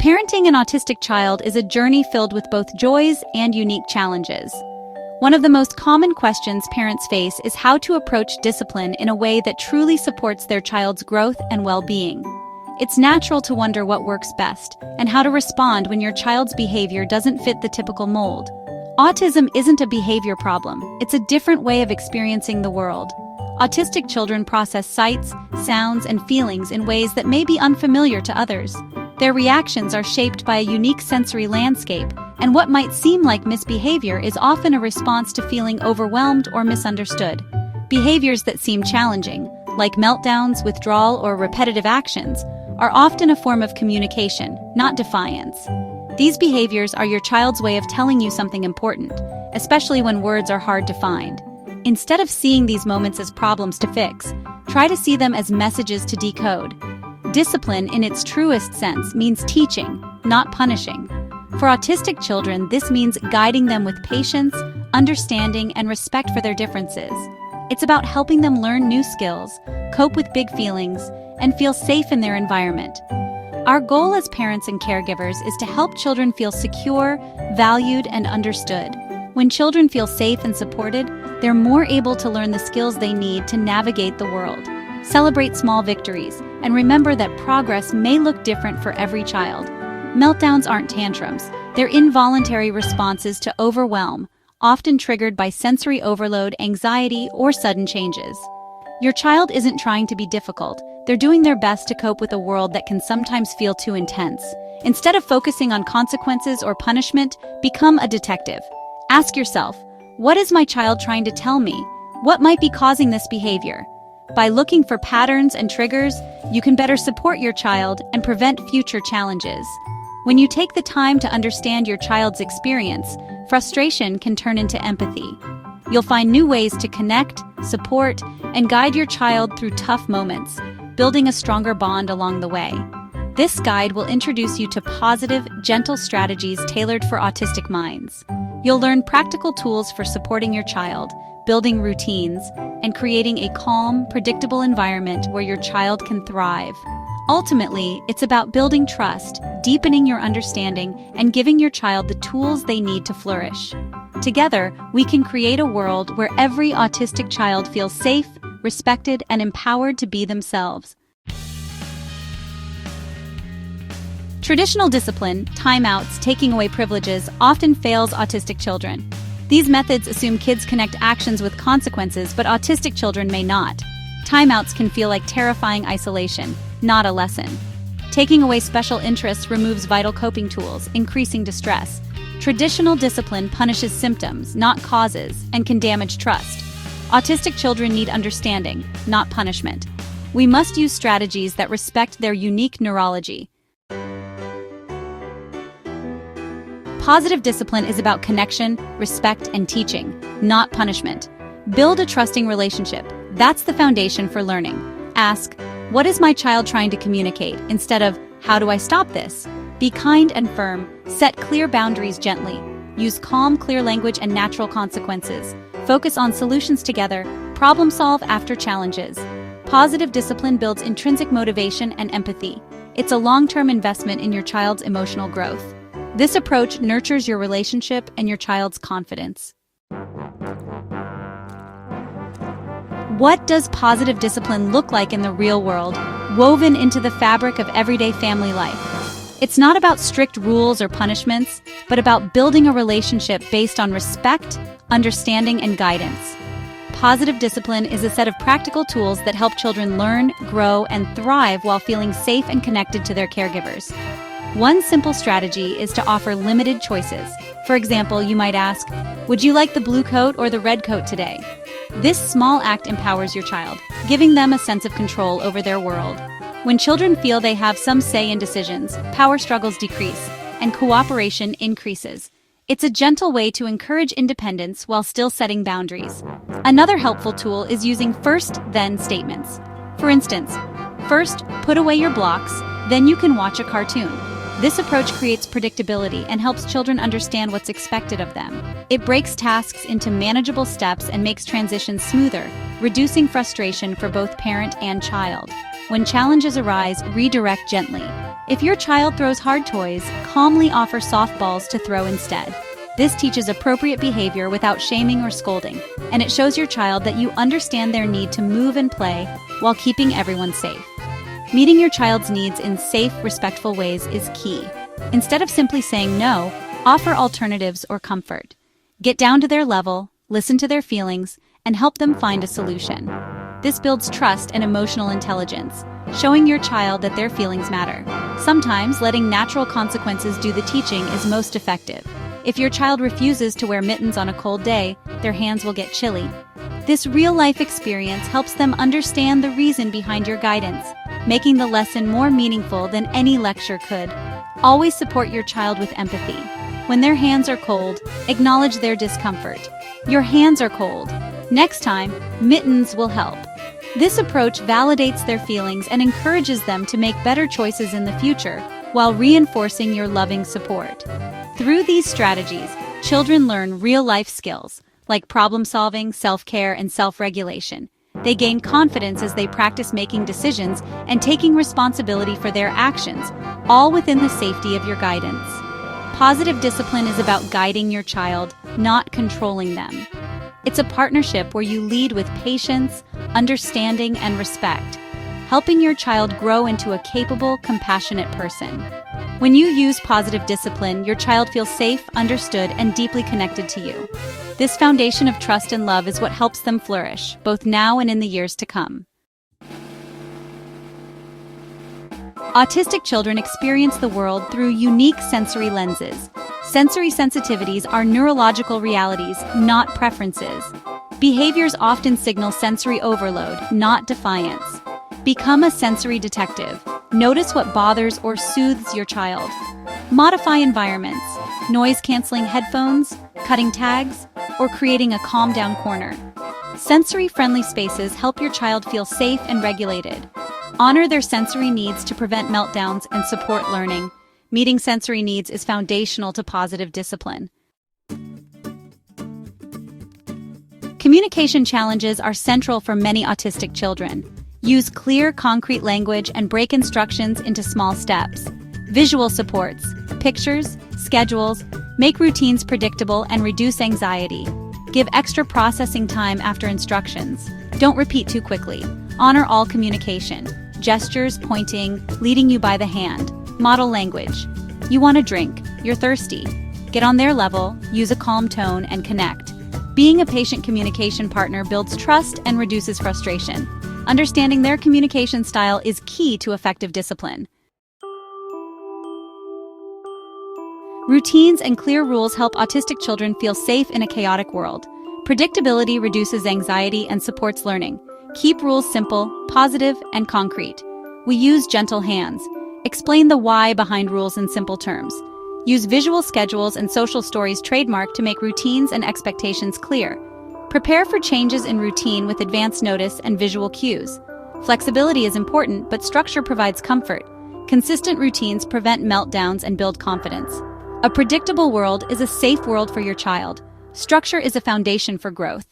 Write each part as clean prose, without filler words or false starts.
Parenting an autistic child is a journey filled with both joys and unique challenges. One of the most common questions parents face is how to approach discipline in a way that truly supports their child's growth and well-being. It's natural to wonder what works best and how to respond when your child's behavior doesn't fit the typical mold. Autism isn't a behavior problem, it's a different way of experiencing the world. Autistic children process sights, sounds, and feelings in ways that may be unfamiliar to others. Their reactions are shaped by a unique sensory landscape, and what might seem like misbehavior is often a response to feeling overwhelmed or misunderstood. Behaviors that seem challenging, like meltdowns, withdrawal, or repetitive actions, are often a form of communication, not defiance. These behaviors are your child's way of telling you something important, especially when words are hard to find. Instead of seeing these moments as problems to fix, try to see them as messages to decode. Discipline, in its truest sense, means teaching, not punishing. For autistic children, this means guiding them with patience, understanding, and respect for their differences. It's about helping them learn new skills, cope with big feelings, and feel safe in their environment. Our goal as parents and caregivers is to help children feel secure, valued, and understood. When children feel safe and supported, they're more able to learn the skills they need to navigate the world. Celebrate small victories, and remember that progress may look different for every child. Meltdowns aren't tantrums, they're involuntary responses to overwhelm, often triggered by sensory overload, anxiety, or sudden changes. Your child isn't trying to be difficult, they're doing their best to cope with a world that can sometimes feel too intense. Instead of focusing on consequences or punishment, become a detective. Ask yourself, what is my child trying to tell me? What might be causing this behavior? By looking for patterns and triggers, you can better support your child and prevent future challenges. When you take the time to understand your child's experience, frustration can turn into empathy. You'll find new ways to connect, support, and guide your child through tough moments, building a stronger bond along the way. This guide will introduce you to positive, gentle strategies tailored for autistic minds. You'll learn practical tools for supporting your child, building routines, and creating a calm, predictable environment where your child can thrive. Ultimately, it's about building trust, deepening your understanding, and giving your child the tools they need to flourish. Together, we can create a world where every autistic child feels safe, respected, and empowered to be themselves. Traditional discipline, timeouts, taking away privileges, often fails autistic children. These methods assume kids connect actions with consequences, but autistic children may not. Timeouts can feel like terrifying isolation, not a lesson. Taking away special interests removes vital coping tools, increasing distress. Traditional discipline punishes symptoms, not causes, and can damage trust. Autistic children need understanding, not punishment. We must use strategies that respect their unique neurology. Positive discipline is about connection, respect, and teaching, not punishment. Build a trusting relationship. That's the foundation for learning. Ask, what is my child trying to communicate? Instead of, how do I stop this? Be kind and firm. Set clear boundaries gently. Use calm, clear language and natural consequences. Focus on solutions together. Problem solve after challenges. Positive discipline builds intrinsic motivation and empathy. It's a long-term investment in your child's emotional growth. This approach nurtures your relationship and your child's confidence. What does positive discipline look like in the real world, woven into the fabric of everyday family life? It's not about strict rules or punishments, but about building a relationship based on respect, understanding, and guidance. Positive discipline is a set of practical tools that help children learn, grow, and thrive while feeling safe and connected to their caregivers. One simple strategy is to offer limited choices. For example, you might ask, would you like the blue coat or the red coat today? This small act empowers your child, giving them a sense of control over their world. When children feel they have some say in decisions, power struggles decrease, and cooperation increases. It's a gentle way to encourage independence while still setting boundaries. Another helpful tool is using first-then statements. For instance, first, put away your blocks, then you can watch a cartoon. This approach creates predictability and helps children understand what's expected of them. It breaks tasks into manageable steps and makes transitions smoother, reducing frustration for both parent and child. When challenges arise, redirect gently. If your child throws hard toys, calmly offer softballs to throw instead. This teaches appropriate behavior without shaming or scolding, and it shows your child that you understand their need to move and play while keeping everyone safe. Meeting your child's needs in safe, respectful ways is key. Instead of simply saying no, offer alternatives or comfort. Get down to their level, listen to their feelings, and help them find a solution. This builds trust and emotional intelligence, showing your child that their feelings matter. Sometimes letting natural consequences do the teaching is most effective. If your child refuses to wear mittens on a cold day, their hands will get chilly. This real-life experience helps them understand the reason behind your guidance, making the lesson more meaningful than any lecture could. Always support your child with empathy. When their hands are cold, acknowledge their discomfort. Your hands are cold. Next time, mittens will help. This approach validates their feelings and encourages them to make better choices in the future, while reinforcing your loving support. Through these strategies, children learn real-life skills, like problem-solving, self-care, and self-regulation. They gain confidence as they practice making decisions and taking responsibility for their actions, all within the safety of your guidance. Positive discipline is about guiding your child, not controlling them. It's a partnership where you lead with patience, understanding, and respect, helping your child grow into a capable, compassionate person. When you use positive discipline, your child feels safe, understood, and deeply connected to you. This foundation of trust and love is what helps them flourish, both now and in the years to come. Autistic children experience the world through unique sensory lenses. Sensory sensitivities are neurological realities, not preferences. Behaviors often signal sensory overload, not defiance. Become a sensory detective. Notice what bothers or soothes your child. Modify environments, noise-canceling headphones, cutting tags, or creating a calm-down corner. Sensory-friendly spaces help your child feel safe and regulated. Honor their sensory needs to prevent meltdowns and support learning. Meeting sensory needs is foundational to positive discipline. Communication challenges are central for many autistic children. Use clear, concrete language and break instructions into small steps. Visual supports, pictures, schedules, make routines predictable and reduce anxiety. Give extra processing time after instructions. Don't repeat too quickly. Honor all communication. Gestures, pointing, leading you by the hand. Model language. You want a drink. You're thirsty. Get on their level, use a calm tone, and connect. Being a patient communication partner builds trust and reduces frustration. Understanding their communication style is key to effective discipline. Routines and clear rules help autistic children feel safe in a chaotic world. Predictability reduces anxiety and supports learning. Keep rules simple, positive, and concrete. We use gentle hands. Explain the why behind rules in simple terms. Use visual schedules and social stories trademark to make routines and expectations clear. Prepare for changes in routine with advance notice and visual cues. Flexibility is important, but structure provides comfort. Consistent routines prevent meltdowns and build confidence. A predictable world is a safe world for your child. Structure is a foundation for growth.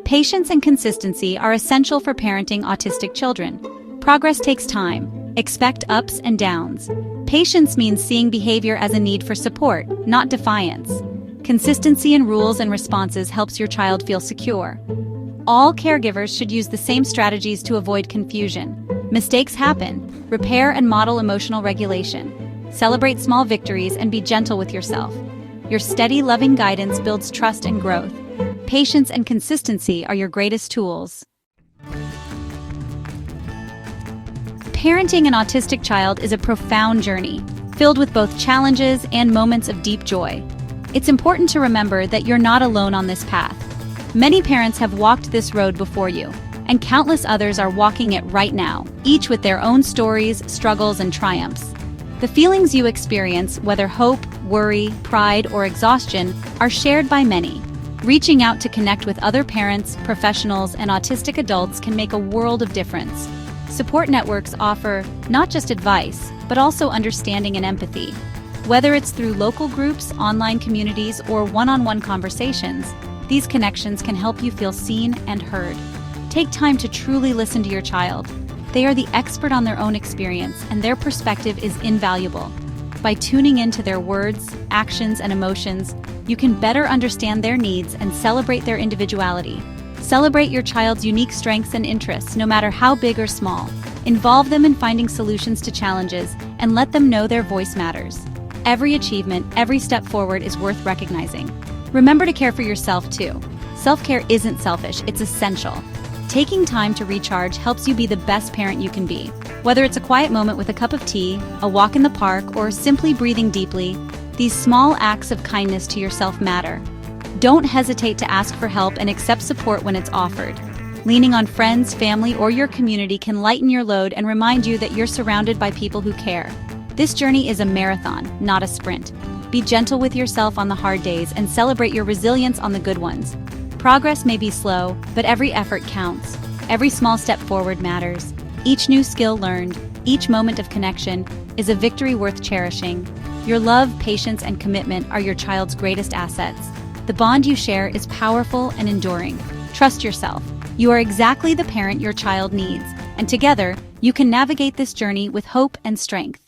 Patience and consistency are essential for parenting autistic children. Progress takes time. Expect ups and downs. Patience means seeing behavior as a need for support, not defiance. Consistency in rules and responses helps your child feel secure. All caregivers should use the same strategies to avoid confusion. Mistakes happen. Repair and model emotional regulation. Celebrate small victories and be gentle with yourself. Your steady, loving guidance builds trust and growth. Patience and consistency are your greatest tools. Parenting an autistic child is a profound journey, filled with both challenges and moments of deep joy. It's important to remember that you're not alone on this path. Many parents have walked this road before you, and countless others are walking it right now, each with their own stories, struggles, and triumphs. The feelings you experience, whether hope, worry, pride, or exhaustion, are shared by many. Reaching out to connect with other parents, professionals, and autistic adults can make a world of difference. Support networks offer not just advice, but also understanding and empathy. Whether it's through local groups, online communities, or one-on-one conversations, these connections can help you feel seen and heard. Take time to truly listen to your child. They are the expert on their own experience, and their perspective is invaluable. By tuning into their words, actions, and emotions, you can better understand their needs and celebrate their individuality. Celebrate your child's unique strengths and interests, no matter how big or small. Involve them in finding solutions to challenges, and let them know their voice matters. Every achievement, every step forward is worth recognizing. Remember to care for yourself too. Self-care isn't selfish, it's essential. Taking time to recharge helps you be the best parent you can be. Whether it's a quiet moment with a cup of tea, a walk in the park, or simply breathing deeply, these small acts of kindness to yourself matter. Don't hesitate to ask for help and accept support when it's offered. Leaning on friends, family, or your community can lighten your load and remind you that you're surrounded by people who care. This journey is a marathon, not a sprint. Be gentle with yourself on the hard days and celebrate your resilience on the good ones. Progress may be slow, but every effort counts. Every small step forward matters. Each new skill learned, each moment of connection, is a victory worth cherishing. Your love, patience, and commitment are your child's greatest assets. The bond you share is powerful and enduring. Trust yourself. You are exactly the parent your child needs, and together, you can navigate this journey with hope and strength.